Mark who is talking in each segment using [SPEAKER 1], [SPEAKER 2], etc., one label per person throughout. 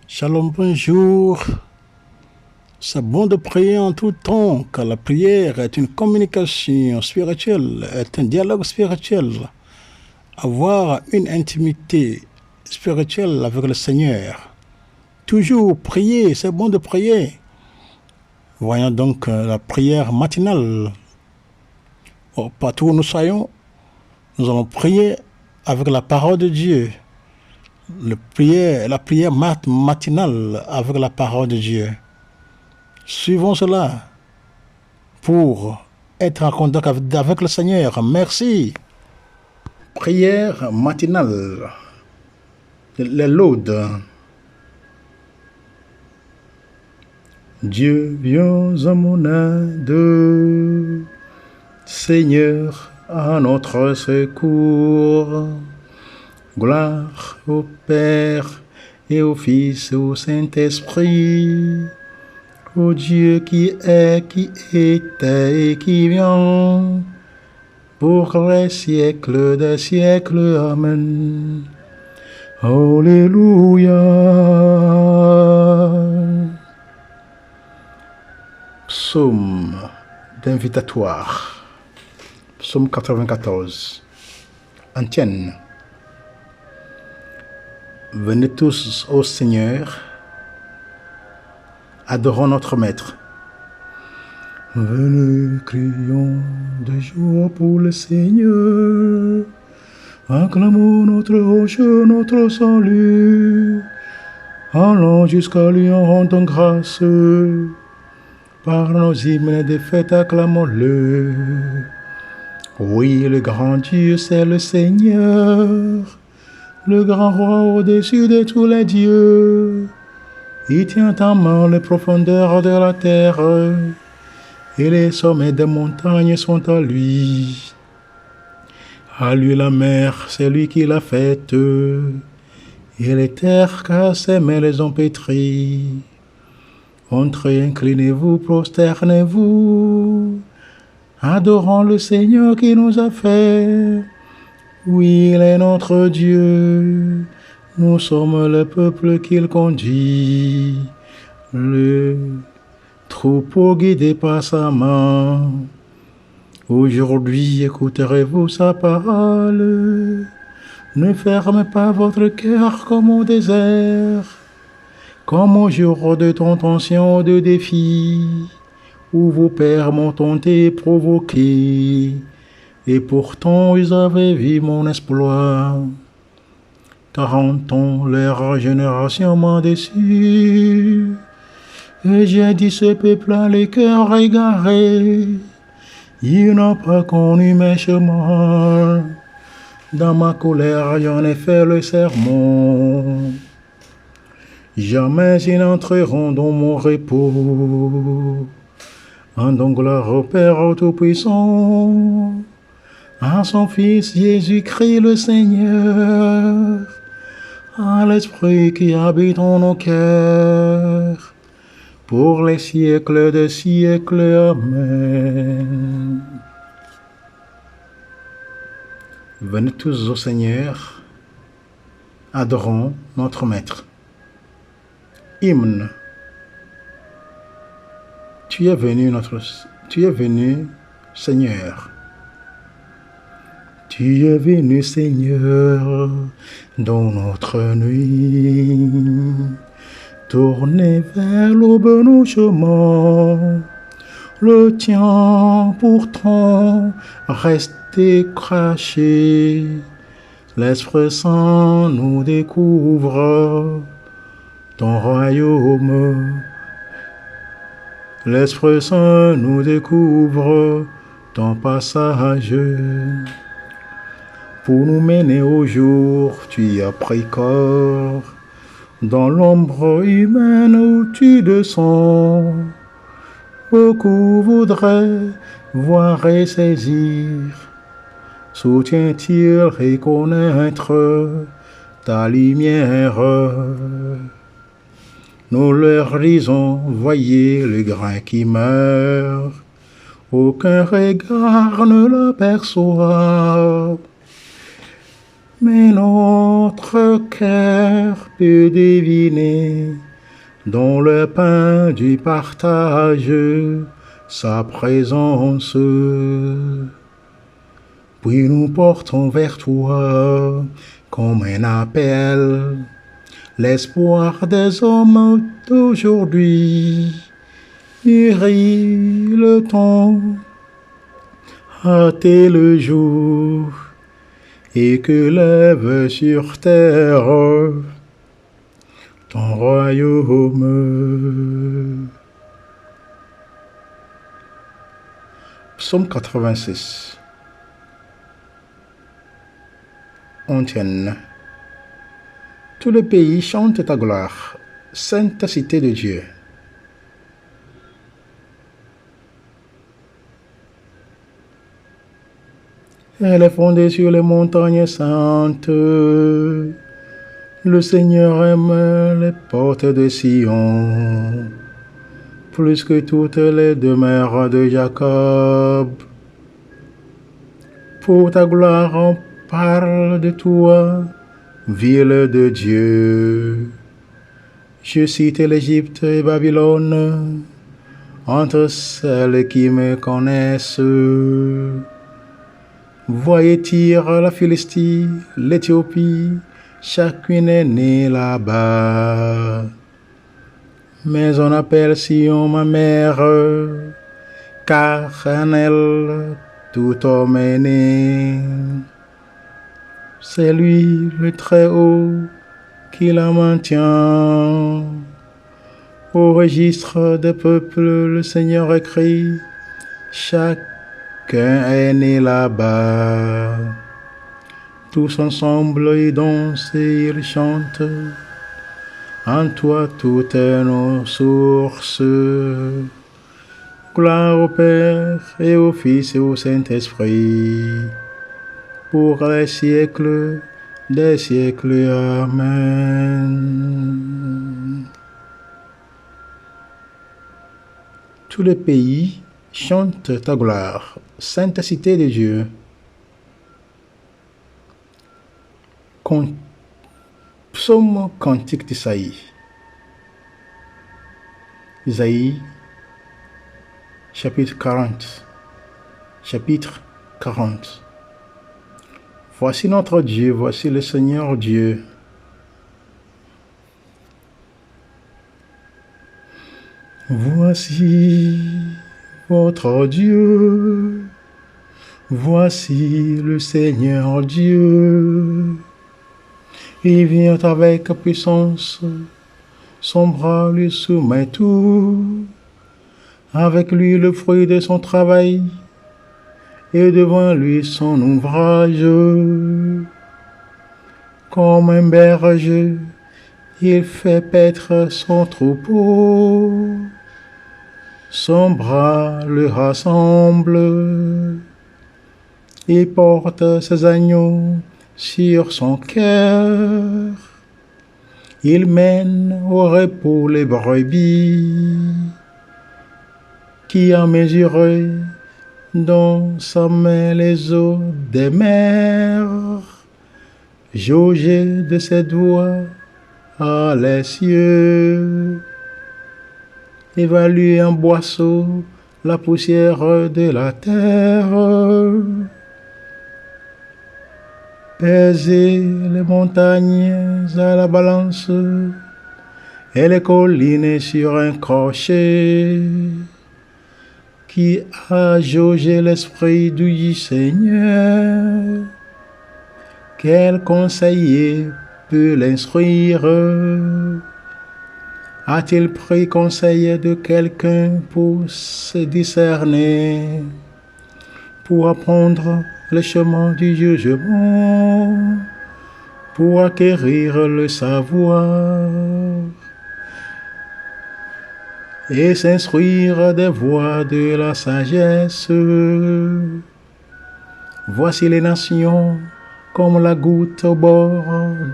[SPEAKER 1] Shalom, bonjour. C'est bon de prier en tout temps, car la prière est une communication spirituelle, est un dialogue spirituel. Avoir une intimité spirituelle avec le Seigneur. Toujours prier, c'est bon de prier. Voyons donc la prière matinale. Partout où nous soyons, nous allons prier avec la parole de Dieu. La prière matinale avec la parole de Dieu. Suivons cela pour être en contact avec le Seigneur. Merci. Prière matinale. Les laudes. Dieu, viens à mon aide. Seigneur, à notre secours. Gloire au Père et au Fils et au Saint-Esprit. Ô Dieu qui est, qui était et qui vient, pour les siècles des siècles. Amen. Alléluia. Psaume d'invitatoire. Psaume 94. Antienne. Venez tous au Seigneur, adorons notre Maître. Venez, crions de joie pour le Seigneur. Acclamons notre roche, notre salut. Allons jusqu'à lui en rendant grâce. Par nos hymnes des fêtes, acclamons-le. Oui, le grand Dieu, c'est le Seigneur. Le grand roi au-dessus de tous les dieux. Il tient en main les profondeurs de la terre, et les sommets des montagnes sont à lui. À lui la mer, c'est lui qui l'a faite, et les terres qu'à ses mains les ont pétries. Entrez, inclinez-vous, prosternez-vous, adorons le Seigneur qui nous a fait. Oui, il est notre Dieu, nous sommes le peuple qu'il conduit, le troupeau guidé par sa main. Aujourd'hui, écouterez-vous sa parole. Ne fermez pas votre cœur comme au désert, comme au jour de tentation, de défi, où vos pères m'ont tenté et provoqué. Et pourtant, ils avaient vu mon exploit. 40 ans, leur génération m'a déçu. Et j'ai dit, ce peuple a les cœurs égarés. Il n'a pas connu mes chemins. Dans ma colère, j'en ai fait le sermon. Jamais ils n'entreront dans mon repos. Rendons gloire au Père Tout-Puissant. À son Fils Jésus-Christ le Seigneur, à l'Esprit qui habite en nos cœurs, pour les siècles des siècles. Amen. Venez tous au Seigneur, adorons notre Maître. Hymne. Tu es venu, Seigneur. Tu es venu, Seigneur, dans notre nuit. Tournez vers l'aube nos chemins. Le tien pourtant resté craché. L'Esprit Saint nous découvre ton royaume. L'Esprit Saint nous découvre ton passage. Pour nous mener au jour, tu as pris corps. Dans l'ombre humaine où tu descends, beaucoup voudraient voir et saisir. Soutient-il reconnaître ta lumière? Nous leur disons, voyez le grain qui meurt. Aucun regard ne l'aperçoit. mais notre cœur peut deviner dans le pain du partage sa présence. Puis nous portons vers toi comme un appel l'espoir des hommes d'aujourd'hui. Mûrit le temps, hâtez le jour, et que lève sur terre ton royaume. Psaume 86. Antienne. Tout le pays chante ta gloire, sainte cité de Dieu. Elle est fondée sur les montagnes saintes. Le Seigneur aime les portes de Sion, plus que toutes les demeures de Jacob. Pour ta gloire, on parle de toi, ville de Dieu. Je cite l'Égypte et Babylone entre celles qui me connaissent. Voyez Tyr, la Philistie, l'Éthiopie, chacune est née là-bas. Mais on appelle Sion ma mère, car en elle tout homme est né. C'est lui le Très-Haut qui la maintient. Au registre des peuples, le Seigneur écrit, chacun est né là-bas. Tous ensemble ils dansent et ils chantent. En toi toutes nos sources. Gloire au Père et au Fils et au Saint-Esprit, pour les siècles des siècles. Amen. Tout le pays chante ta gloire, sainte cité de Dieu. Psaume cantique d'Isaïe. Isaïe, chapitre 40. Chapitre 40. Voici notre Dieu, voici le Seigneur Dieu. Voici votre Dieu, voici le Seigneur Dieu. Il vient avec puissance, son bras lui soumet tout, avec lui le fruit de son travail, et devant lui son ouvrage. Comme un berger, il fait paître son troupeau, son bras le rassemble, il porte ses agneaux sur son cœur, il mène au repos les brebis, qui a mesuré dans sa main les eaux des mers, jaugé de ses doigts à les cieux, évalue en boisseau la poussière de la terre, peser les montagnes à la balance et les collines sur un crochet. Qui a jaugé l'esprit du Seigneur? Quel conseiller peut l'instruire? A-t-il pris conseil de quelqu'un pour se discerner, pour apprendre le chemin du jugement, pour acquérir le savoir et s'instruire des voies de la sagesse? Voici les nations comme la goutte au bord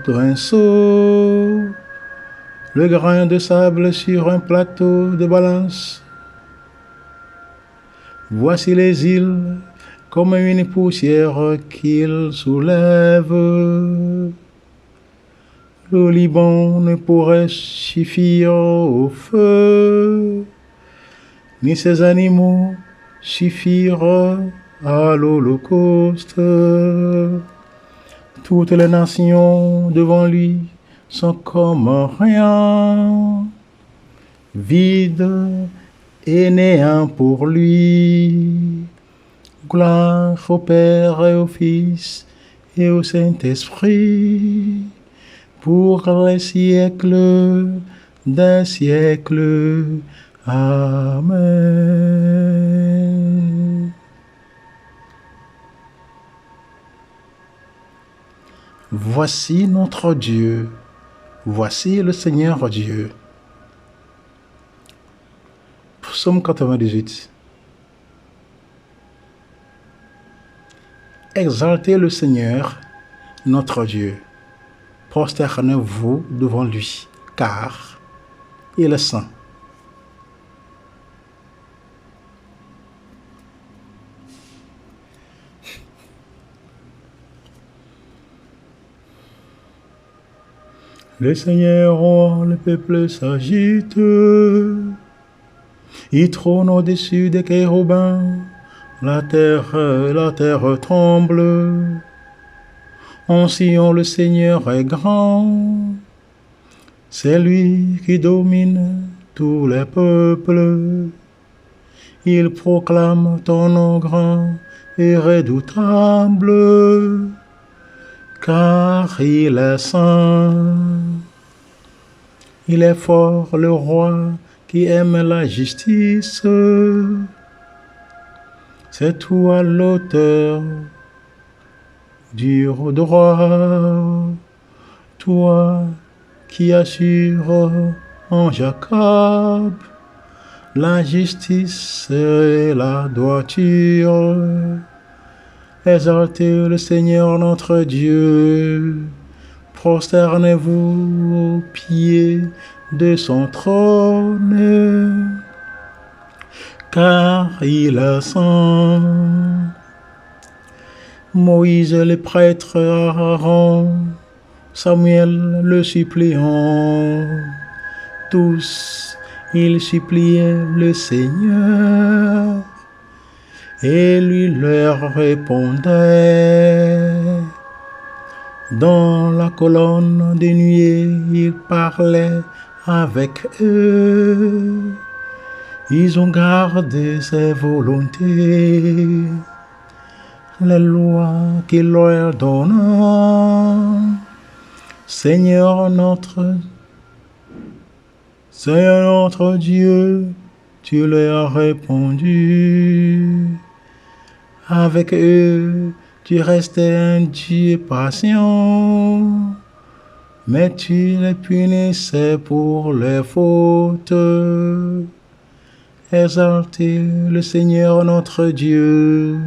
[SPEAKER 1] d'un seau, le grain de sable sur un plateau de balance. Voici les îles comme une poussière qu'il soulève. Le Liban ne pourrait suffire au feu, ni ses animaux suffire à l'Holocauste. Toutes les nations devant lui sont comme rien, vides et néant pour lui. Gloire au Père et au Fils et au Saint-Esprit, pour les siècles des siècles. Amen. Voici notre Dieu, voici le Seigneur Dieu. Psaume 98. Exaltez le Seigneur, notre Dieu. Prosternez-vous devant lui, car il est saint. Le Seigneur roi, le peuple s'agite. Il trône au-dessus des chérubins. La terre tremble. En Sion, le Seigneur est grand. C'est lui qui domine tous les peuples. Il proclame ton nom grand et redoutable, car il est saint. Il est fort, le roi qui aime la justice. C'est toi l'auteur du droit, toi qui assures en Jacob la justice et la droiture. Exaltez le Seigneur notre Dieu, prosternez-vous aux pieds de son trône, car il est saint. Moïse le prêtre, Aaron, Samuel le suppliant, tous ils suppliaient le Seigneur, et lui leur répondait. Dans la colonne de nuée, il parlait avec eux. Ils ont gardé ses volontés, les lois qu'il leur donne. Seigneur notre Dieu, tu leur as répondu. Avec eux, tu restais un Dieu patient, mais tu les punissais pour les fautes. Exaltez le Seigneur notre Dieu,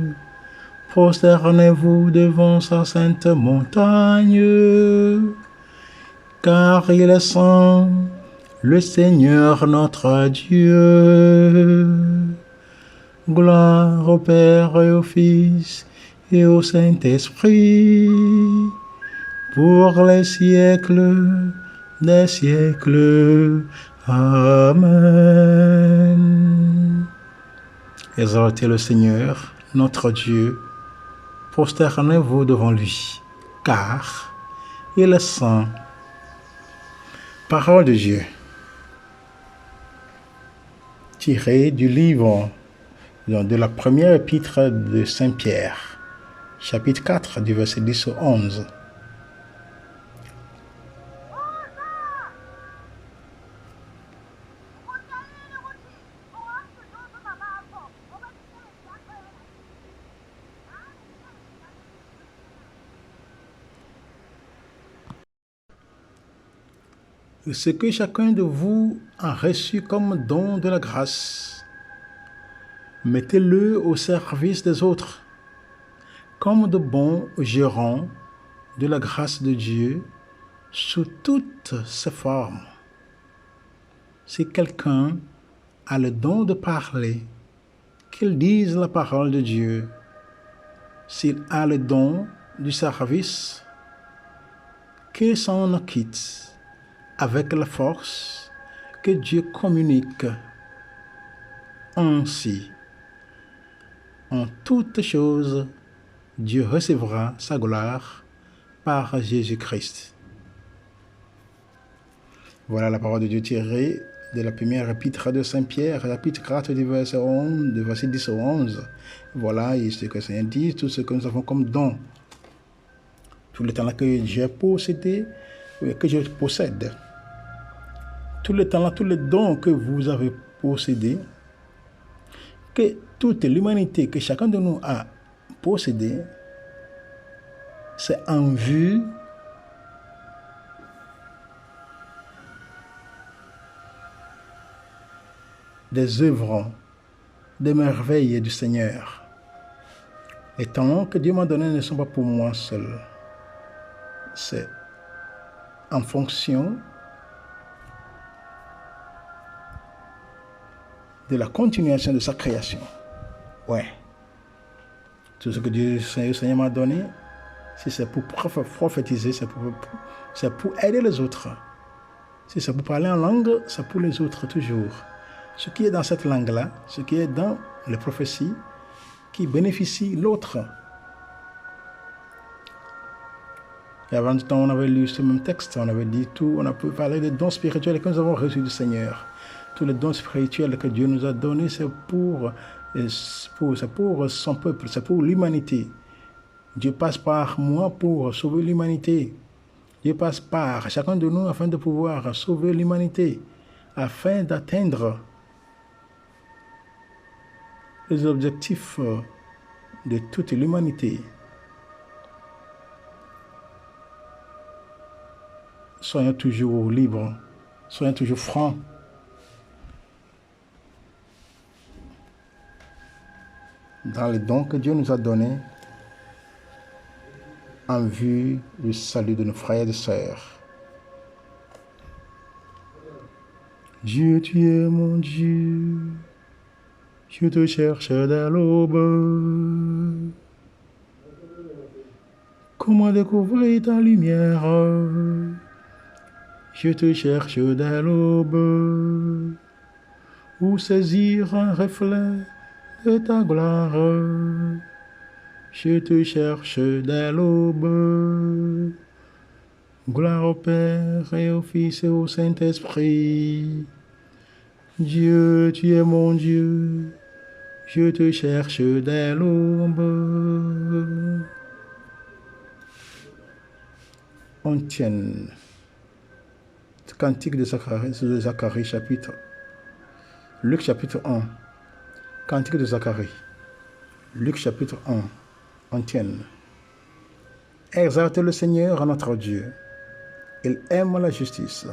[SPEAKER 1] prosternez-vous devant sa sainte montagne, car il est saint, le Seigneur notre Dieu. Gloire au Père et au Fils et au Saint-Esprit, pour les siècles des siècles. Amen. Exaltez le Seigneur, notre Dieu, prosternez-vous devant lui, car il est saint. Parole de Dieu, tirée du livre de la première épître de Saint Pierre, chapitre 4, du verset 10 au 11. Ce que chacun de vous a reçu comme don de la grâce, mettez-le au service des autres, comme de bons gérants de la grâce de Dieu sous toutes ses formes. Si quelqu'un a le don de parler, qu'il dise la parole de Dieu. s'il a le don du service, qu'il s'en acquitte avec la force que Dieu communique. Ainsi, en toutes choses, Dieu recevra sa gloire par Jésus-Christ. Voilà la parole de Dieu tirée de la première épître de Saint-Pierre, chapitre 4, du verset 10 au 11. Voilà et ce que le Seigneur dit, tout ce que nous avons comme don. Tout le temps-là que j'ai possédé, que je possède. Tout le temps-là, tous les dons que vous avez possédés, que toute l'humanité, que chacun de nous a possédé, c'est en vue des œuvres, des merveilles du Seigneur. Les talents que Dieu m'a donnés ne sont pas pour moi seul. C'est en fonction de la continuation de sa création. Ouais. Tout ce que Dieu, le Seigneur m'a donné, si c'est pour prophétiser, c'est pour aider les autres. Si c'est pour parler en langue, c'est pour les autres toujours. Ce qui est dans cette langue-là, ce qui est dans les prophéties, qui bénéficie l'autre. Et avant du temps, on avait lu ce même texte, on avait dit tout, on a pu parler des dons spirituels que nous avons reçus du Seigneur. Tous les dons spirituels que Dieu nous a donnés, c'est pour son peuple, c'est pour l'humanité. Dieu passe par moi pour sauver l'humanité. Dieu passe par chacun de nous afin de pouvoir sauver l'humanité, afin d'atteindre les objectifs de toute l'humanité. Soyons toujours libres, soyons toujours francs. Dans les dons que Dieu nous a donnés, en vue du salut de nos frères et de sœurs. Dieu, tu es mon Dieu, je te cherche dès l'aube. Comment découvrir ta lumière? Je te cherche dès l'aube. Où saisir un reflet de ta gloire? Je te cherche dès l'aube. Gloire au Père et au Fils et au Saint-Esprit. Dieu, tu es mon Dieu, je te cherche dès l'aube. On tienne. Cantique de Zacharie, chapitre. Luc chapitre 1. Cantique de Zacharie. Luc chapitre 1. On tienne. Exalte le Seigneur notre Dieu. Il aime la justice.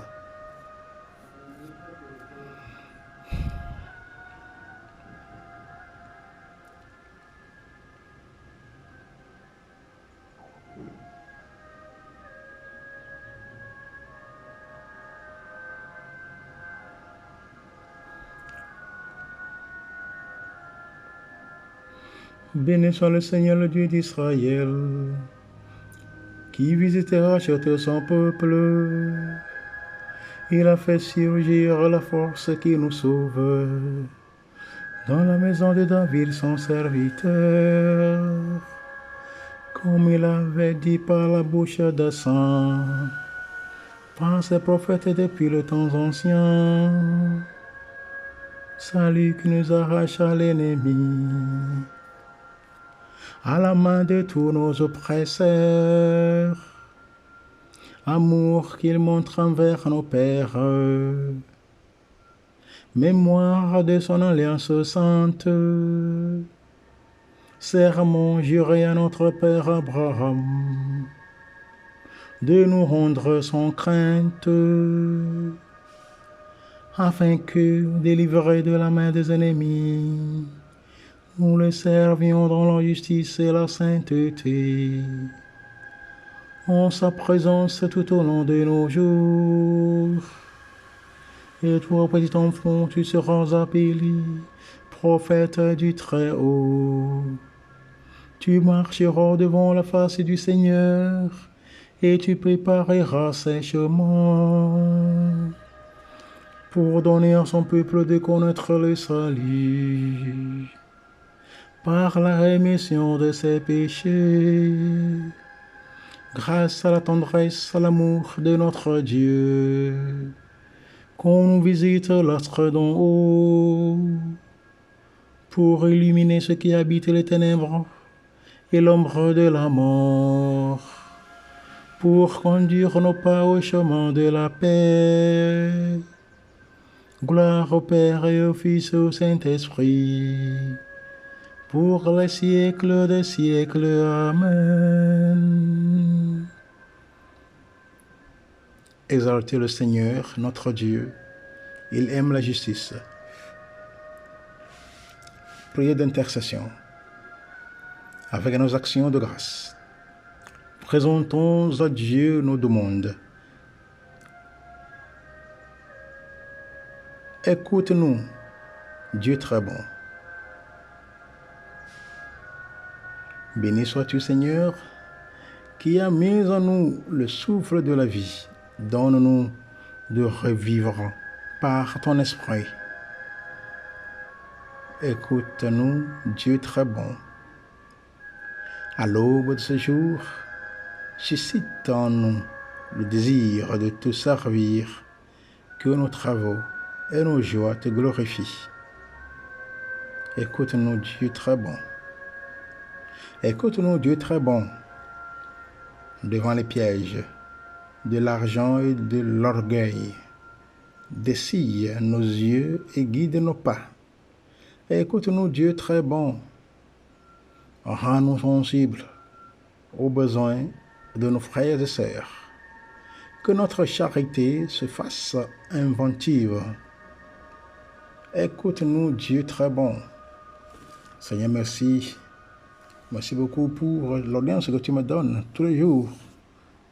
[SPEAKER 1] Béni soit le Seigneur, le Dieu d'Israël, qui visite et rachète son peuple. Il a fait surgir la force qui nous sauve dans la maison de David, son serviteur, comme il avait dit par la bouche de sang, par ses prophètes depuis le temps ancien. Salut qui nous arrache à l'ennemi, à la main de tous nos oppresseurs. Amour qu'il montre envers nos pères, mémoire de son alliance sainte, serment juré à notre père Abraham, de nous rendre sans crainte, afin que, délivrés de la main des ennemis, nous les servions dans la justice et la sainteté, en sa présence tout au long de nos jours. Et toi, petit enfant, tu seras appelé prophète du Très-Haut. Tu marcheras devant la face du Seigneur et tu prépareras ses chemins pour donner à son peuple de connaître le salut par la rémission de ses péchés, grâce à la tendresse, à l'amour de notre Dieu, qu'on nous visite l'astre d'en haut, pour illuminer ceux qui habitent les ténèbres et l'ombre de la mort, pour conduire nos pas au chemin de la paix. Gloire au Père et au Fils et au Saint-Esprit, pour les siècles des siècles. Amen. Exaltez le Seigneur, notre Dieu. Il aime la justice. Priez d'intercession. Avec nos actions de grâce, présentons à Dieu nos demandes. Écoute-nous, Dieu très bon. Béni sois-tu, Seigneur, qui a mis en nous le souffle de la vie. Donne-nous de revivre par ton esprit. Écoute-nous, Dieu très bon. À l'aube de ce jour, suscite en nous le désir de te servir, que nos travaux et nos joies te glorifient. Écoute-nous, Dieu très bon. Écoute-nous, Dieu très bon, devant les pièges de l'argent et de l'orgueil. Dessille nos yeux et guide nos pas. Écoute-nous, Dieu très bon. Rends-nous sensibles aux besoins de nos frères et sœurs. Que notre charité se fasse inventive. Écoute-nous, Dieu très bon. Seigneur, merci. Merci beaucoup pour l'audience que tu me donnes tous les jours.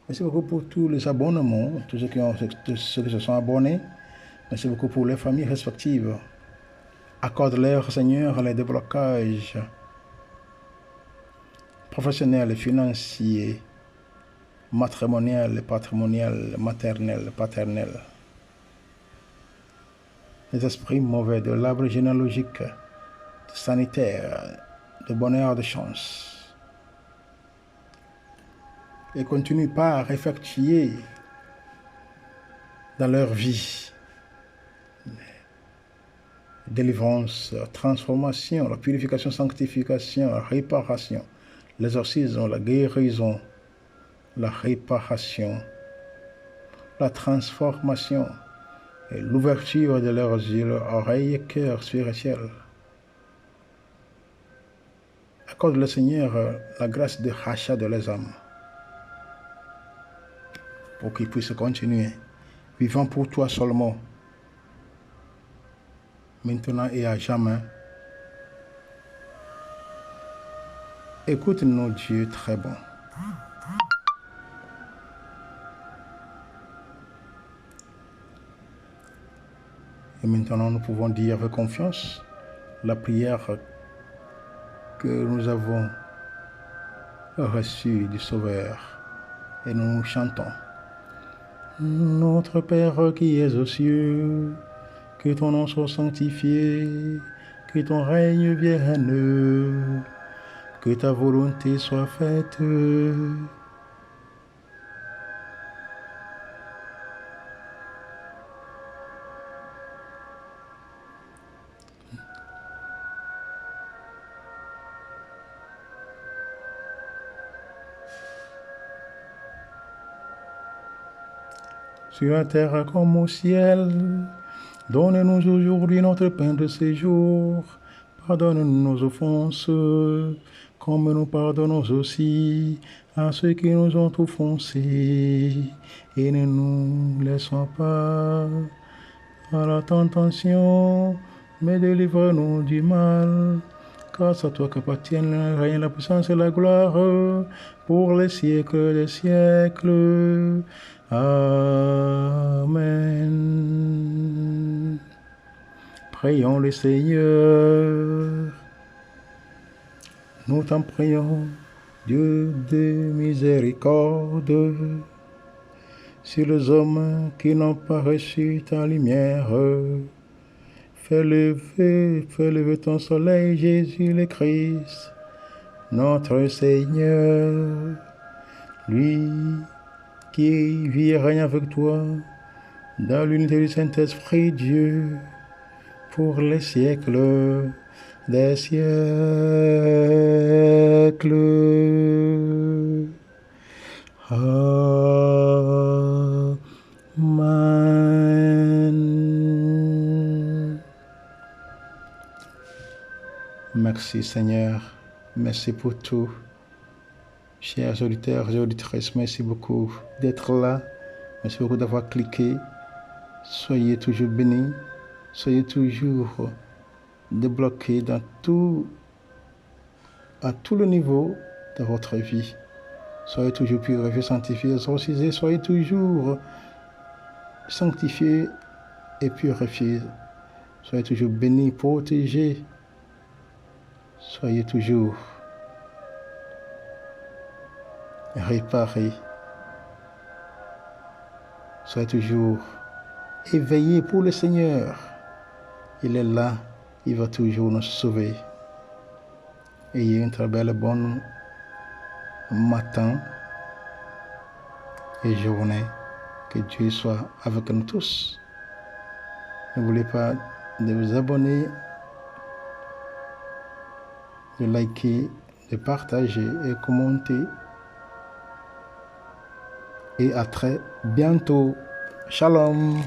[SPEAKER 1] Merci beaucoup pour tous les abonnements, tous ceux qui se sont abonnés. Merci beaucoup pour les familles respectives. Accorde-leur, Seigneur, les déblocages professionnels et financiers, matrimonial, patrimonial, maternel, paternel. Les esprits mauvais de l'arbre généalogique, de sanitaire, de bonheur, de chance. Et continue par effectuer dans leur vie délivrance, transformation, la purification, sanctification, la réparation, l'exorcisme, la guérison, la réparation, la transformation et l'ouverture de leurs yeux, leurs oreilles et cœurs spirituels. Accorde le Seigneur la grâce de rachat de les âmes pour qu'ils puissent continuer vivant pour toi seulement, maintenant et à jamais. Écoute-nous, Dieu très bon. Et maintenant, nous pouvons dire avec confiance la prière que nous avons reçue du Sauveur. Et nous chantons. Notre Père qui es aux cieux, que ton nom soit sanctifié, que ton règne vienne, que ta volonté soit faite. Sur la terre comme au ciel, donne-nous aujourd'hui notre pain de ce jour. Pardonne-nous nos offenses, comme nous pardonnons aussi à ceux qui nous ont offensés. Et ne nous laissons pas à la tentation, mais délivre-nous du mal. Car c'est à toi qu'appartiennent le règne, la puissance et la gloire pour les siècles des siècles. Amen. Prions le Seigneur. Nous t'en prions, Dieu de miséricorde, sur les hommes qui n'ont pas reçu ta lumière. Fais lever ton soleil, Jésus le Christ, notre Seigneur, lui qui vit et règne avec toi dans l'unité du Saint-Esprit, Dieu, pour les siècles des siècles. Amen. Merci Seigneur, merci pour tout. Chers auditeurs et auditrices, merci beaucoup d'être là. Merci beaucoup d'avoir cliqué. Soyez toujours bénis. Soyez toujours débloqués à tout le niveau de votre vie. Soyez toujours purifiés, sanctifiés, exorcisés. Soyez toujours sanctifiés et purifiés. Soyez toujours bénis, protégés. Soyez toujours réparés. Soyez toujours éveillés pour le Seigneur. Il est là, il va toujours nous sauver. Ayez une très belle bonne matin et journée. Que Dieu soit avec nous tous. N'oubliez pas de vous abonner, de liker, de partager et commenter. Et à très bientôt. Shalom.